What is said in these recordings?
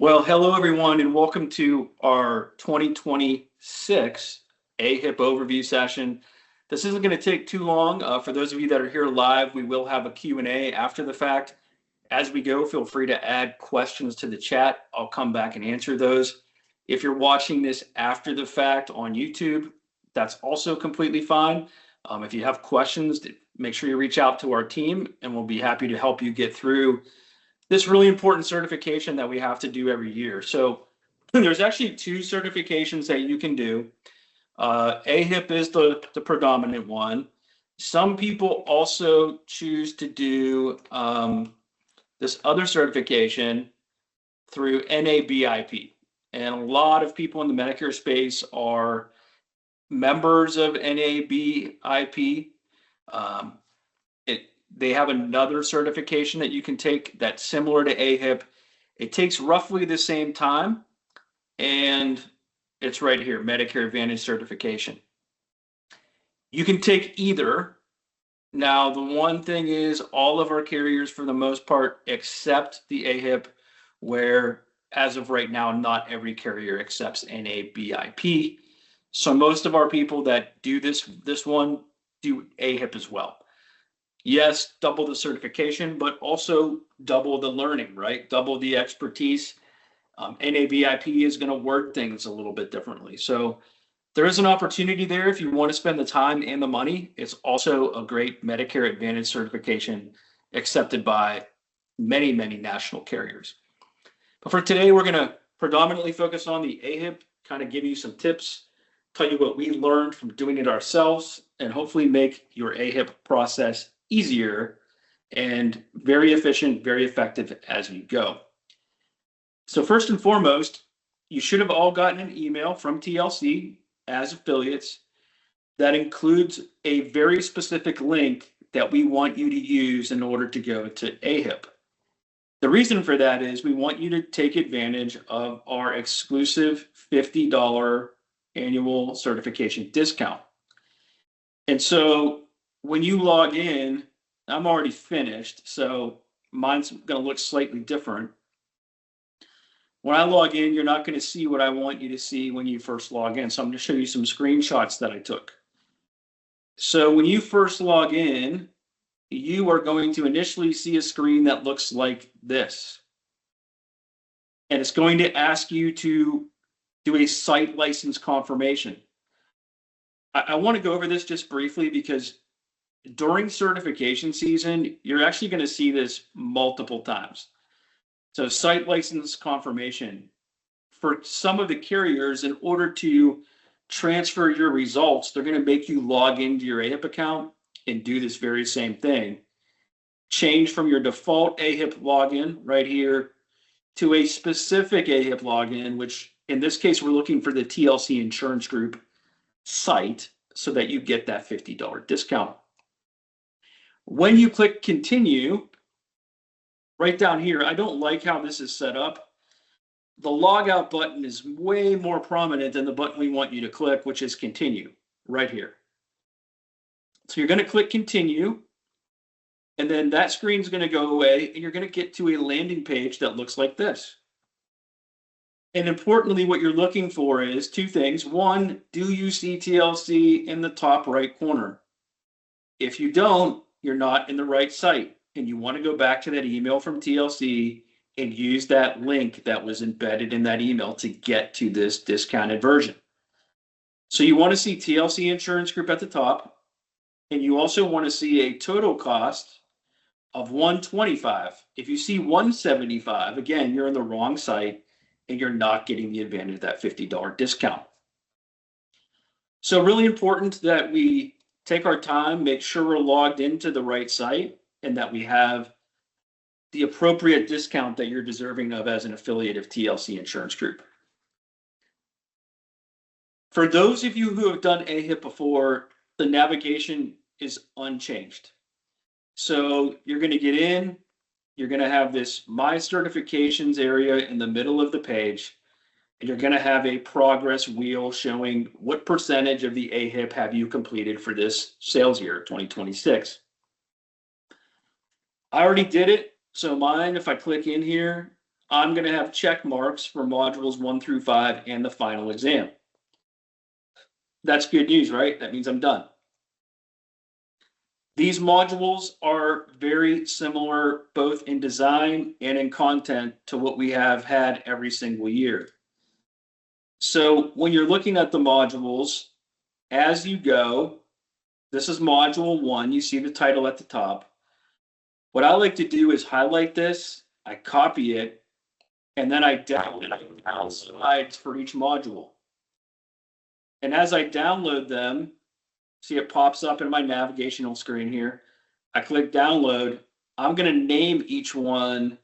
Well, hello everyone, and welcome to our 2026 AHIP Overview session. This isn't going to take too long. For those of you that are here live, we will have a Q&A after the fact. As we go, feel free to add questions to the chat. I'll come back and answer those. If you're watching this after the fact on YouTube, that's also completely fine. If you have questions, make sure you reach out to our team, and we'll be happy to help you get through this really important certification that we have to do every year. So there's actually two certifications that you can do. AHIP is the predominant one. Some people also choose to do this other certification through NABIP. And a lot of people in the Medicare space are members of NABIP. They have another certification that you can take that's similar to AHIP. It takes roughly the same time, and it's right here, Medicare Advantage certification. You can take either. Now, the one thing is all of our carriers, for the most part, accept the AHIP, where as of right now, not every carrier accepts NABIP. So most of our people that do this one do AHIP as well. Yes, double the certification, but also double the learning, right? Double the expertise. NABIP is going to word things a little bit differently. So there is an opportunity there if you want to spend the time and the money. It's also a great Medicare Advantage certification accepted by many, many national carriers. But for today, we're going to predominantly focus on the AHIP, kind of give you some tips, tell you what we learned from doing it ourselves, and hopefully make your AHIP process easier and very efficient, very effective as you go. So first and foremost, you should have all gotten an email from TLC as affiliates that includes a very specific link that we want you to use in order to go to AHIP. The reason for that is we want you to take advantage of our exclusive $50 annual certification discount. And so when you log in, I'm already finished, so mine's going to look slightly different. When I log in, you're not going to see what I want you to see when you first log in. So I'm going to show you some screenshots that I took. So when you first log in, you are going to initially see a screen that looks like this. And it's going to ask you to do a site license confirmation. I want to go over this just briefly because during certification season, you're actually going to see this multiple times. So site license confirmation. For some of the carriers, in order to transfer your results, they're going to make you log into your AHIP account and do this very same thing. Change from your default AHIP login right here to a specific AHIP login, which in this case, we're looking for the TLC Insurance Group site so that you get that $50 discount. When you click continue, right down here, I don't like how this is set up. The logout button is way more prominent than the button we want you to click, which is continue right here. So you're going to click continue, and then that screen's going to go away, and you're going to get to a landing page that looks like this. And importantly, what you're looking for is two things. One, do you see TLC in the top right corner? If you don't, you're not in the right site, and you want to go back to that email from TLC and use that link that was embedded in that email to get to this discounted version. So you want to see TLC Insurance Group at the top, and you also want to see a total cost of $125. If you see $175, again, you're in the wrong site and you're not getting the advantage of that $50 discount. So really important that we take our time, make sure we're logged into the right site, and that we have the appropriate discount that you're deserving of as an affiliate of TLC Insurance Group. For those of you who have done AHIP before, the navigation is unchanged. So you're going to get in, you're going to have this My Certifications area in the middle of the page, and you're going to have a progress wheel showing what percentage of the AHIP have you completed for this sales year, 2026. I already did it. So mine, if I click in here, I'm going to have check marks for modules 1 through 5 and the final exam. That's good news, right? That means I'm done. These modules are very similar both in design and in content to what we have had every single year. So when you're looking at the modules, as you go, this is module 1. You see the title at the top. What I like to do is highlight this, I copy it, and then I download slides for each module. And as I download them, see it pops up in my navigational screen here. I click download. I'm going to name each one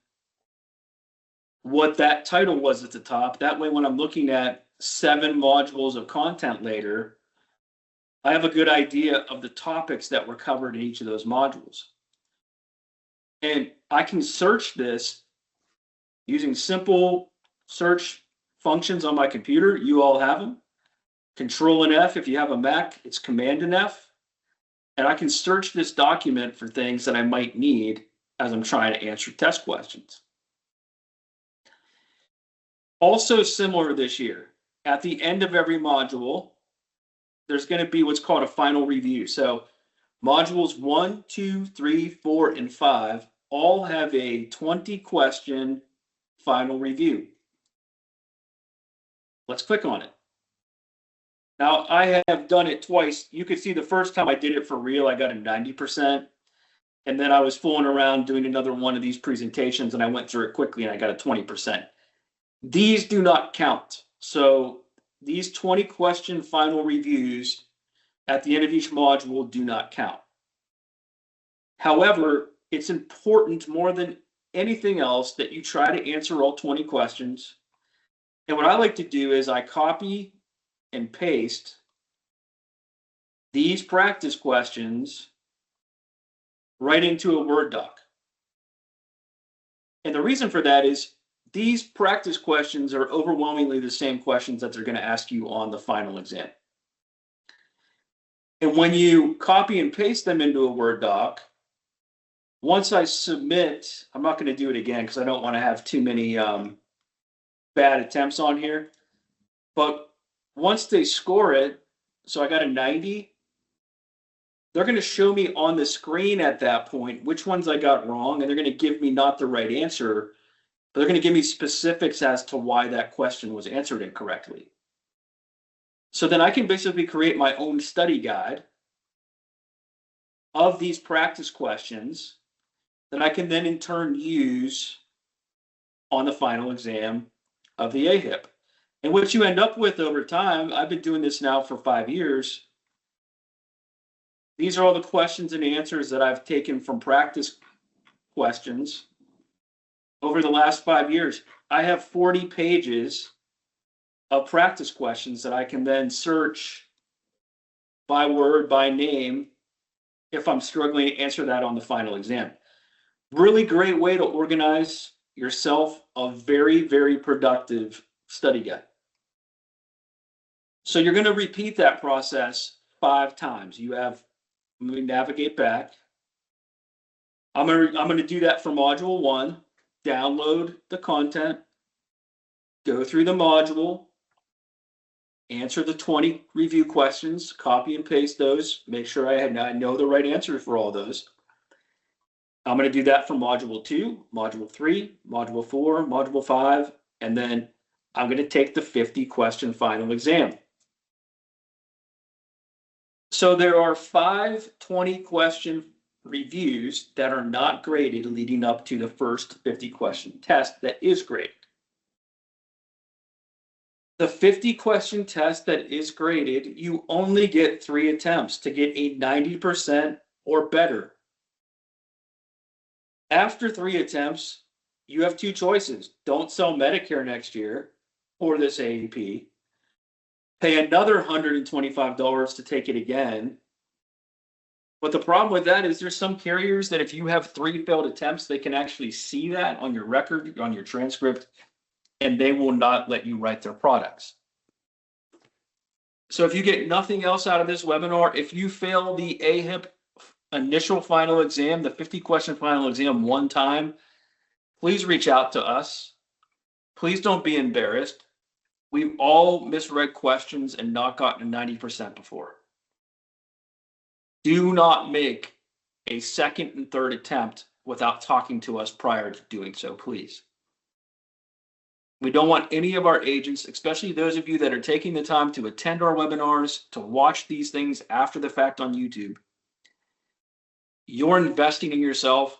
what that title was at the top. That way, when I'm looking at 7 modules of content later, I have a good idea of the topics that were covered in each of those modules. And I can search this using simple search functions on my computer. You all have them. Control and F. If you have a Mac, it's Command and F. And I can search this document for things that I might need as I'm trying to answer test questions. Also similar this year, at the end of every module, there's going to be what's called a final review. So modules 1, 2, 3, 4, and 5 all have a 20-question final review. Let's click on it. Now, I have done it twice. You could see the first time I did it for real, I got a 90%. And then I was fooling around doing another one of these presentations, and I went through it quickly, and I got a 20%. These do not count. So these 20-question final reviews at the end of each module do not count. However, it's important more than anything else that you try to answer all 20 questions. And what I like to do is I copy and paste these practice questions right into a Word doc. And the reason for that is these practice questions are overwhelmingly the same questions that they're going to ask you on the final exam. And when you copy and paste them into a Word doc, once I submit, I'm not going to do it again because I don't want to have too many bad attempts on here. But once they score it, so I got a 90, they're going to show me on the screen at that point which ones I got wrong, and they're going to give me not the right answer, but they're going to give me specifics as to why that question was answered incorrectly. So then I can basically create my own study guide of these practice questions that I can then in turn use on the final exam of the AHIP. And what you end up with over time, I've been doing this now for 5 years. These are all the questions and answers that I've taken from practice questions over the last 5 years. I have 40 pages of practice questions that I can then search by word, by name, if I'm struggling to answer that on the final exam. Really great way to organize yourself a very, very productive study guide. So you're going to repeat that process 5 times. Let me navigate back. I'm going to do that for module 1, download the content, go through the module, answer the 20 review questions, copy and paste those, make sure I know the right answer for all those. I'm going to do that for module 2, module 3, module 4, module 5, and then I'm going to take the 50-question final exam. So there are 5 20-question reviews that are not graded leading up to the first 50-question test that is graded. The 50-question test that is graded, you only get 3 attempts to get a 90% or better. After 3 attempts, you have 2 choices. Don't sell Medicare next year or this AHIP. Pay another $125 to take it again. But the problem with that is there's some carriers that if you have 3 failed attempts, they can actually see that on your record, on your transcript, and they will not let you write their products. So if you get nothing else out of this webinar, if you fail the AHIP initial final exam, the 50-question final exam one time, please reach out to us. Please don't be embarrassed. We've all misread questions and not gotten a 90% before. Do not make a second and third attempt without talking to us prior to doing so, please. We don't want any of our agents, especially those of you that are taking the time to attend our webinars, to watch these things after the fact on YouTube. You're investing in yourself.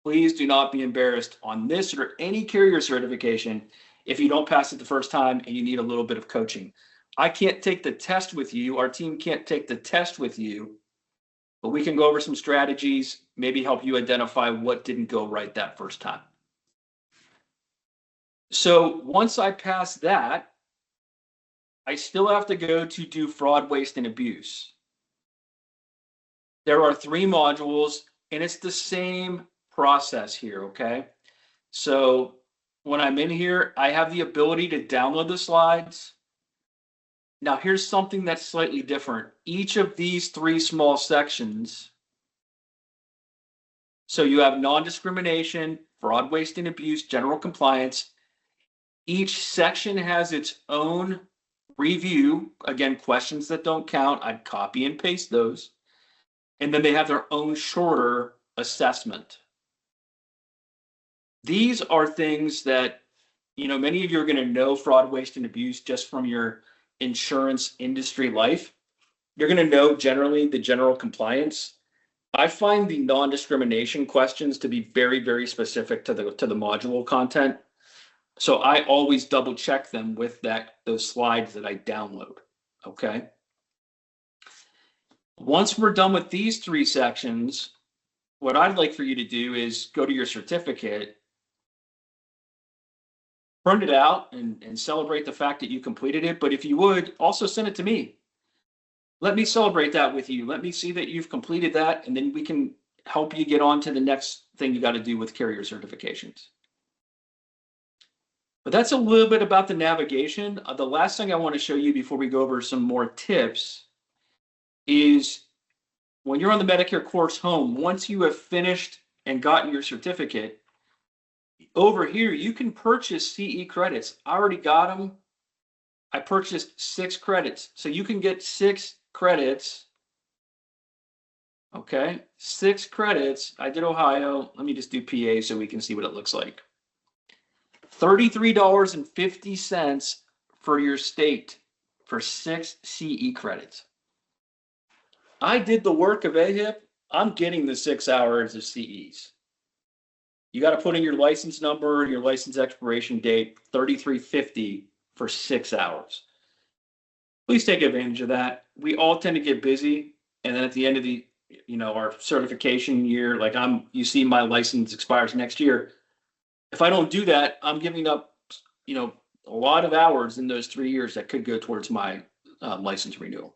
Please do not be embarrassed on this or any carrier certification if you don't pass it the first time and you need a little bit of coaching. I can't take the test with you. Our team can't take the test with you, but we can go over some strategies, maybe help you identify what didn't go right that first time. So once I pass that, I still have to go to do fraud, waste, and abuse. There are 3 modules, and it's the same process here, okay? So when I'm in here, I have the ability to download the slides. Now, here's something that's slightly different. Each of these 3 small sections, so you have non-discrimination, fraud, waste, and abuse, general compliance. Each section has its own review. Again, questions that don't count, I'd copy and paste those. And then they have their own shorter assessment. These are things that, many of you are going to know fraud, waste, and abuse just from your insurance industry life. You're going to know generally the general compliance. I find the non-discrimination questions to be very, very specific to the module content. So I always double check them with those slides that I download, okay? Once we're done with these 3 sections, what I'd like for you to do is go to your certificate, print it out, and celebrate the fact that you completed it. But if you would, also send it to me. Let me celebrate that with you. Let me see that you've completed that, and then we can help you get on to the next thing you got to do with carrier certifications. But that's a little bit about the navigation. The last thing I want to show you before we go over some more tips is when you're on the Medicare course home, once you have finished and gotten your certificate, over here, you can purchase CE credits. I already got them. I purchased 6 credits. So you can get 6 credits. Okay, 6 credits. I did Ohio. Let me just do PA so we can see what it looks like. $33.50 for your state for 6 CE credits. I did the work of AHIP. I'm getting the 6 hours of CEs. You got to put in your license number, your license expiration date, $33.50 for 6 hours. Please take advantage of that. We all tend to get busy, and then at the end of the, our certification year, like you see my license expires next year. If I don't do that, I'm giving up, a lot of hours in those 3 years that could go towards my license renewal.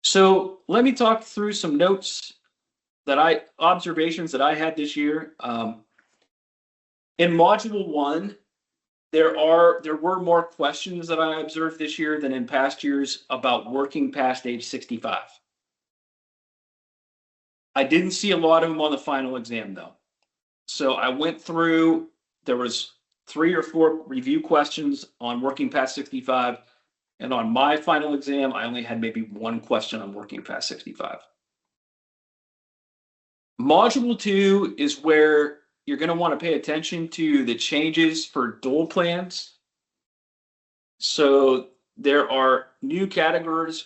So let me talk through some notes observations that I had this year. In module 1, there were more questions that I observed this year than in past years about working past age 65. I didn't see a lot of them on the final exam though. So I went through, there was 3 or 4 review questions on working past 65. And on my final exam, I only had maybe 1 question on working past 65. Module 2 is where you're going to want to pay attention to the changes for dual plans. So there are new categories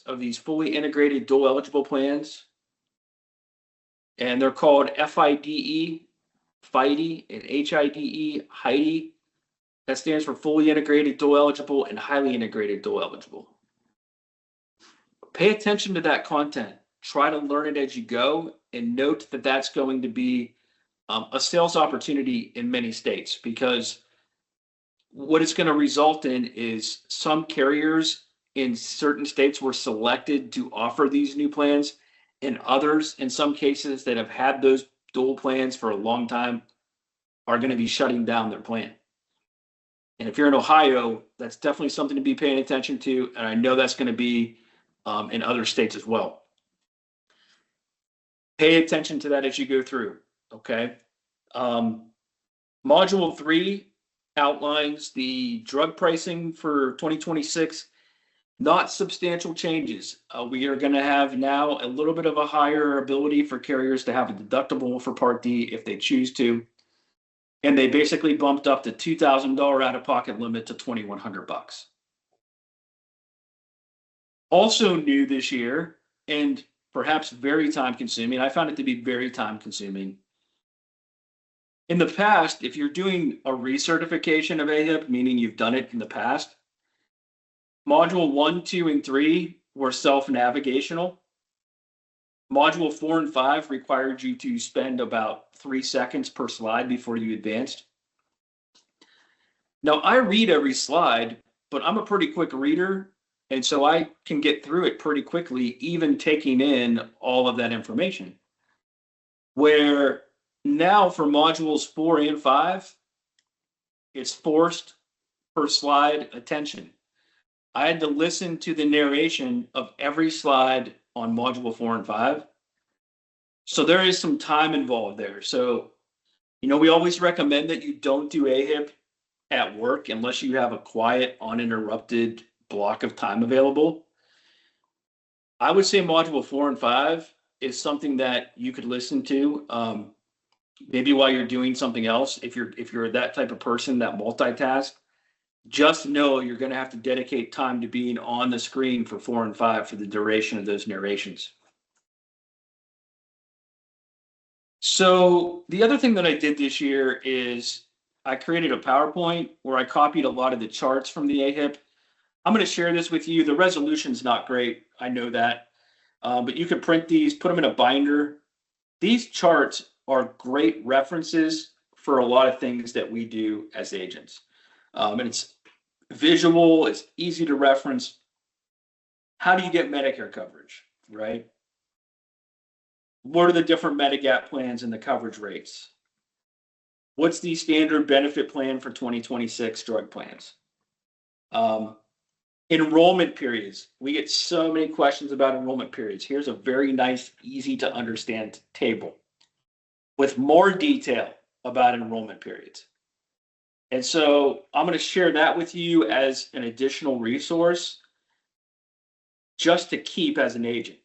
of these fully integrated dual eligible plans. And they're called FIDE, FIDE, and HIDE, HIDE. That stands for fully integrated dual eligible and highly integrated dual eligible. Pay attention to that content. Try to learn it as you go, and note that that's going to be a sales opportunity in many states, because what it's going to result in is some carriers in certain states were selected to offer these new plans, and others, in some cases, that have had those dual plans for a long time are going to be shutting down their plan. And if you're in Ohio, that's definitely something to be paying attention to, and I know that's going to be in other states as well. Pay attention to that as you go through, okay? Module 3 outlines the drug pricing for 2026. Not substantial changes. We are going to have now a little bit of a higher ability for carriers to have a deductible for Part D if they choose to. And they basically bumped up the $2,000 out-of-pocket limit to $2,100. Also new this year, and perhaps very time-consuming, I found it to be very time-consuming. In the past, if you're doing a recertification of AHIP, meaning you've done it in the past, Module 1, 2, and 3 were self-navigational. Module 4 and 5 required you to spend about 3 seconds per slide before you advanced. Now, I read every slide, but I'm a pretty quick reader, and so I can get through it pretty quickly, even taking in all of that information. Where now for modules 4 and 5, it's forced per slide attention. I had to listen to the narration of every slide on module 4 and 5. So there is some time involved there. So, we always recommend that you don't do AHIP at work unless you have a quiet, uninterrupted block of time available. I would say module 4 and 5 is something that you could listen to, maybe while you're doing something else. If you're that type of person that multitask, just know you're going to have to dedicate time to being on the screen for 4 and 5 for the duration of those narrations. So the other thing that I did this year is I created a PowerPoint where I copied a lot of the charts from the AHIP. I'm going to share this with you. The resolution's not great, I know that, but you can print these, put them in a binder. These charts are great references for a lot of things that we do as agents. And it's visual, it's easy to reference. How do you get Medicare coverage, right? What are the different Medigap plans and the coverage rates? What's the standard benefit plan for 2026 drug plans? Enrollment periods. We get so many questions about enrollment periods. Here's a very nice, easy to understand table with more detail about enrollment periods. And so I'm going to share that with you as an additional resource just to keep as an agent.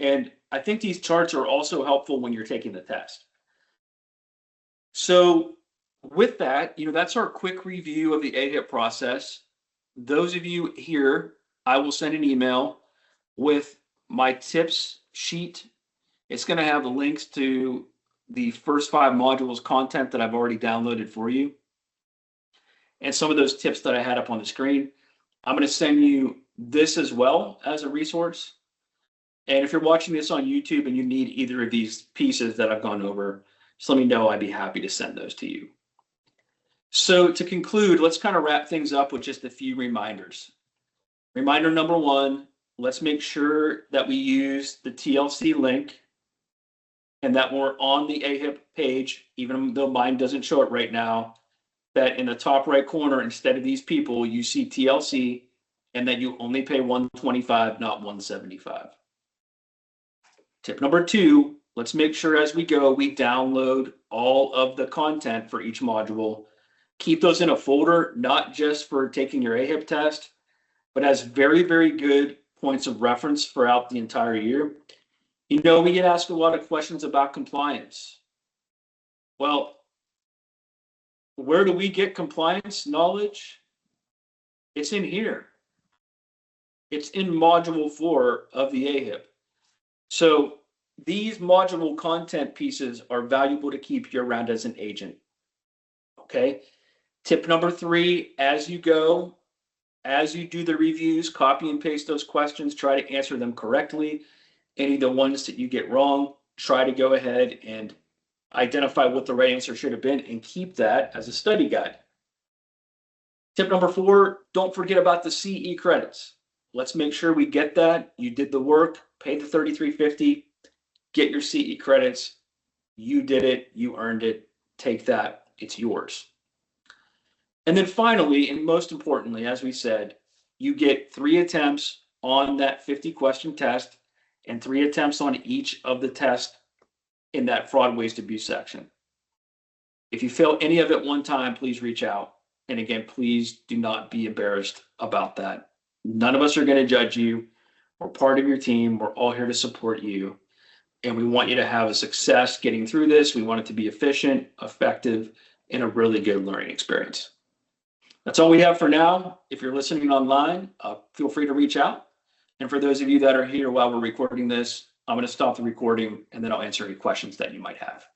And I think these charts are also helpful when you're taking the test. So with that, that's our quick review of the AHIP process. Those of you here, I will send an email with my tips sheet. It's going to have the links to the first 5 modules content that I've already downloaded for you, and some of those tips that I had up on the screen. I'm going to send you this as well as a resource. And if you're watching this on YouTube and you need either of these pieces that I've gone over, just let me know. I'd be happy to send those to you. So to conclude, let's kind of wrap things up with just a few reminders. Reminder number 1, let's make sure that we use the TLC link and that we're on the AHIP page, even though mine doesn't show it right now, that in the top right corner, instead of these people, you see TLC and that you only pay $125, not $175. Tip number 2, let's make sure as we go, we download all of the content for each module. Keep those in a folder, not just for taking your AHIP test, but as very, very good points of reference throughout the entire year. We get asked a lot of questions about compliance. Well, where do we get compliance knowledge? It's in here. It's in module 4 of the AHIP. So these module content pieces are valuable to keep you around as an agent. Okay. Tip number 3, as you go, as you do the reviews, copy and paste those questions, try to answer them correctly. Any of the ones that you get wrong, try to go ahead and identify what the right answer should have been and keep that as a study guide. Tip number 4, don't forget about the CE credits. Let's make sure we get that. You did the work, pay the $33.50, get your CE credits. You did it, you earned it, take that, it's yours. And then finally, and most importantly, as we said, you get 3 attempts on that 50-question test and 3 attempts on each of the tests in that fraud, waste, abuse section. If you fail any of it one time, please reach out. And again, please do not be embarrassed about that. None of us are going to judge you. We're part of your team. We're all here to support you. And we want you to have a success getting through this. We want it to be efficient, effective, and a really good learning experience. That's all we have for now. If you're listening online, feel free to reach out. And for those of you that are here while we're recording this, I'm going to stop the recording and then I'll answer any questions that you might have.